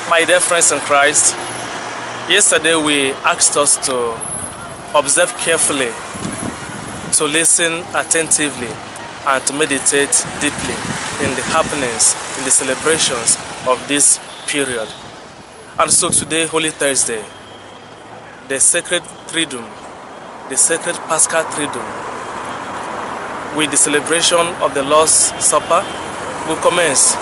My dear friends in Christ, yesterday we asked us to observe carefully, to listen attentively, and to meditate deeply in the happenings, in the celebrations of this period. And so today, Holy Thursday, the sacred Triduum, the sacred Paschal Triduum, with the celebration of the Lord's Supper, will commence.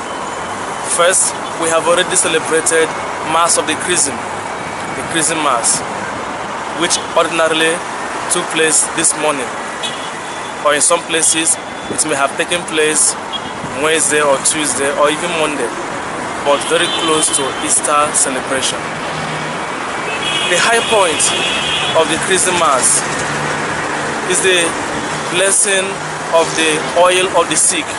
First, we have already celebrated Mass of the Chrism, the Chrism Mass, which ordinarily took place this morning, or in some places it may have taken place Wednesday or Tuesday or even Monday, but very close to Easter celebration. The high point of the Chrism Mass is the blessing of the oil of the sick.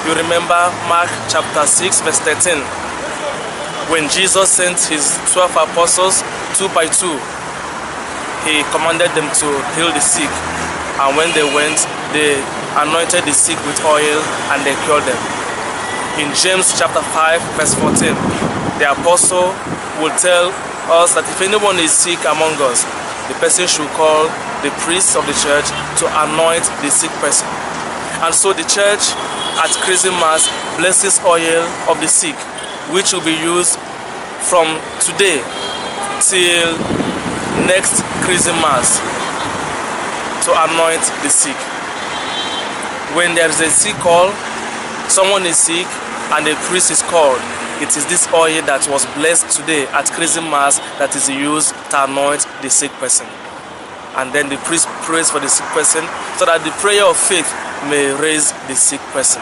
You remember Mark chapter 6 verse 13, when Jesus sent his 12 apostles 2 by 2, he commanded them to heal the sick, and when they went, they anointed the sick with oil and they cured them. In James chapter 5 verse 14, the apostle will tell us that if anyone is sick among us, the person should call the priest of the church to anoint the sick person. And so the church at Chrism Mass blesses oil of the sick, which will be used from today till next Chrism Mass to anoint the sick. When there is a sick call, someone is sick and a priest is called, it is this oil that was blessed today at Chrism Mass that is used to anoint the sick person. And then the priest prays for the sick person so that the prayer of faith may raise the sick person.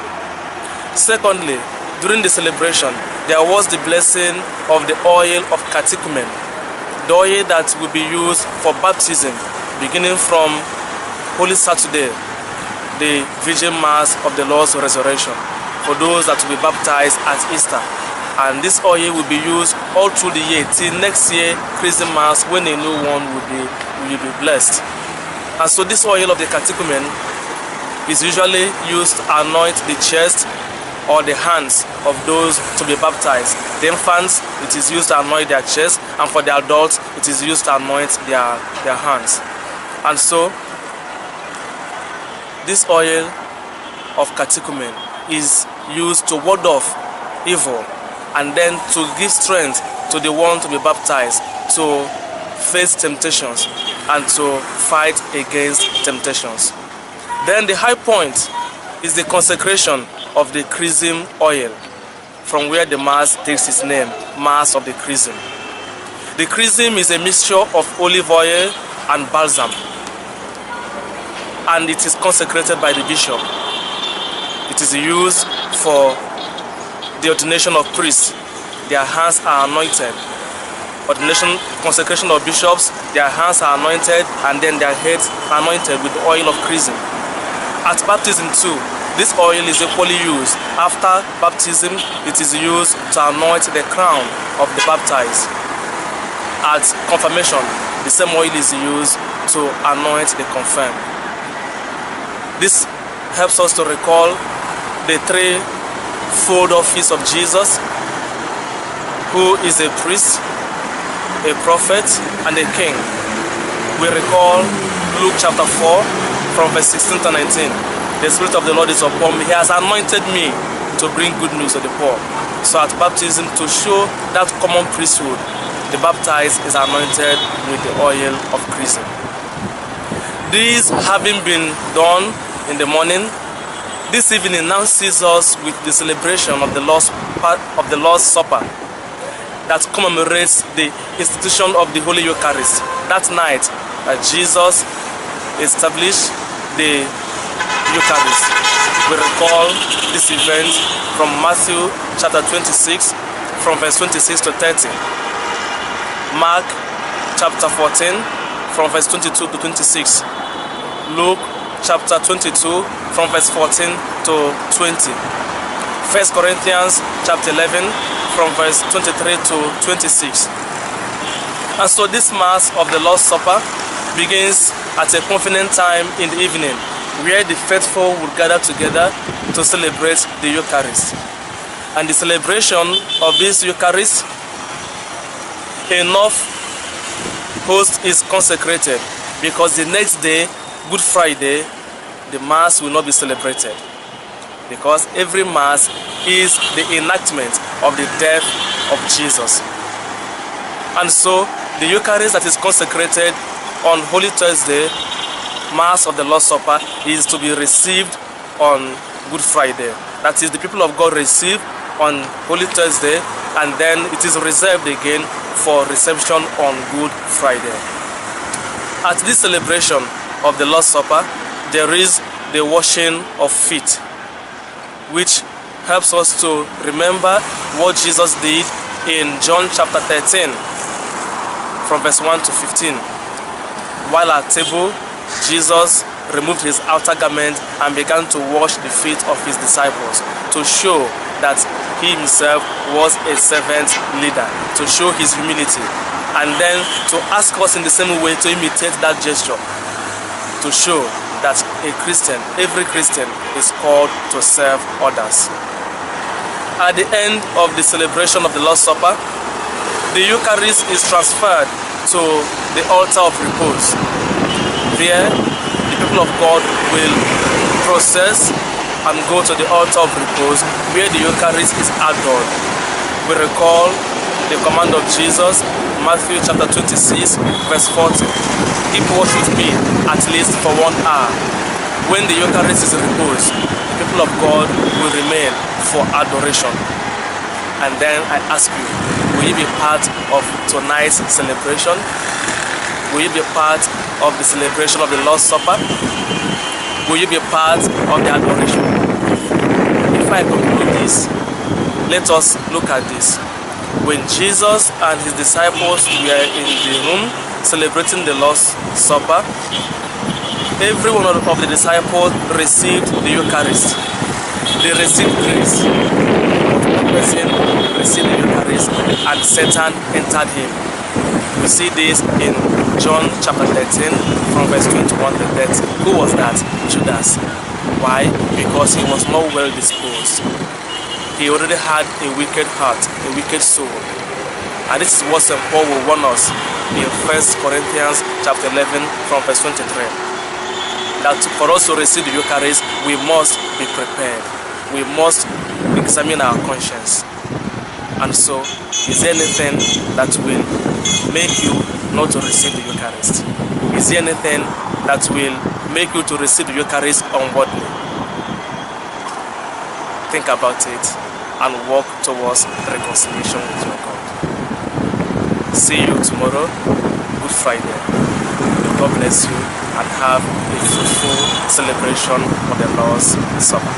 Secondly, during the celebration, there was the blessing of the oil of catechumen, the oil that will be used for baptism, beginning from Holy Saturday, the Virgin Mass of the Lord's Resurrection, for those that will be baptized at Easter. And this oil will be used all through the year till next year Chrism Mass, when a new one will be blessed. And so this oil of the catechumen is usually used to anoint the chest or the hands of those to be baptized. The infants, it is used to anoint their chest, and for the adults, it is used to anoint their hands. And so this oil of catechumen is used to ward off evil, and then to give strength to the one to be baptized, to face temptations and to fight against temptations. Then the high point is the consecration of the Chrism oil, from where the Mass takes its name, Mass of the Chrism. The Chrism is a mixture of olive oil and balsam, and it is consecrated by the bishop. It is used for the ordination of priests. Their hands are anointed. Consecration of bishops, their hands are anointed, and then their heads are anointed with the oil of chrism. At baptism too, this oil is equally used. After baptism, it is used to anoint the crown of the baptized. At confirmation, the same oil is used to anoint the confirmed. This helps us to recall the threefold office of Jesus, who is a priest, a prophet, and a king. We recall Luke chapter 4 from verse 16 to 19. The Spirit of the Lord is upon me. He has anointed me to bring good news to the poor. So at baptism, to show that common priesthood, the baptized is anointed with the oil of chrism. This having been done in the morning, this evening now sees us with the celebration of the Lord's Supper, that commemorates the institution of the Holy Eucharist. That night, Jesus established the Eucharist. We recall this event from Matthew chapter 26, from verse 26 to 30. Mark chapter 14, from verse 22 to 26. Luke chapter 22, from verse 14 to 20. 1 Corinthians chapter 11, from verse 23 to 26. And so this Mass of the Lord's Supper begins at a convenient time in the evening, where the faithful will gather together to celebrate the Eucharist. And the celebration of this Eucharist, enough host is consecrated, because the next day, Good Friday, the Mass will not be celebrated, because every Mass is the enactment of the death of Jesus. And so the Eucharist that is consecrated on Holy Thursday, Mass of the Lord's Supper, is to be received on Good Friday. That is, the people of God receive on Holy Thursday, and then it is reserved again for reception on Good Friday. At this celebration of the Lord's Supper, there is the washing of feet, which helps us to remember what Jesus did in John chapter 13, from verse 1 to 15. While at table, Jesus removed his outer garment and began to wash the feet of his disciples, to show that he himself was a servant leader, to show his humility, and then to ask us in the same way to imitate that gesture, to show that a Christian, every Christian, is called to serve others. At the end of the celebration of the Lord's Supper, the Eucharist is transferred to the altar of repose. There, the people of God will process and go to the altar of repose, where the Eucharist is adored. We recall the command of Jesus, Matthew chapter 26, verse 40. Keep watch with me at least for 1 hour. When the Eucharist is reposed, the people of God will remain for adoration. And then I ask you, will you be part of tonight's celebration? Will you be part of the celebration of the Lord's Supper? Will you be part of the adoration? If I conclude this, let us look at this. When Jesus and his disciples were in the room celebrating the Lord's Supper, every one of the disciples received the Eucharist. They received grace. One person received the Eucharist and Satan entered him. We see this in John chapter 13 from verse 21 to 30. Who was that? Judas. Why? Because he was not well disposed. He already had a wicked heart, a wicked soul. And this is what St. Paul will warn us in 1 Corinthians chapter 11 from verse 23. That for us to receive the Eucharist, we must be prepared. We must examine our conscience. And so, is there anything that will make you not to receive the Eucharist? Is there anything that will make you to receive the Eucharist unworthily? Think about it and walk towards reconciliation with your God. See you tomorrow, Good Friday. God bless you and have a fruitful celebration of the Lord's Supper.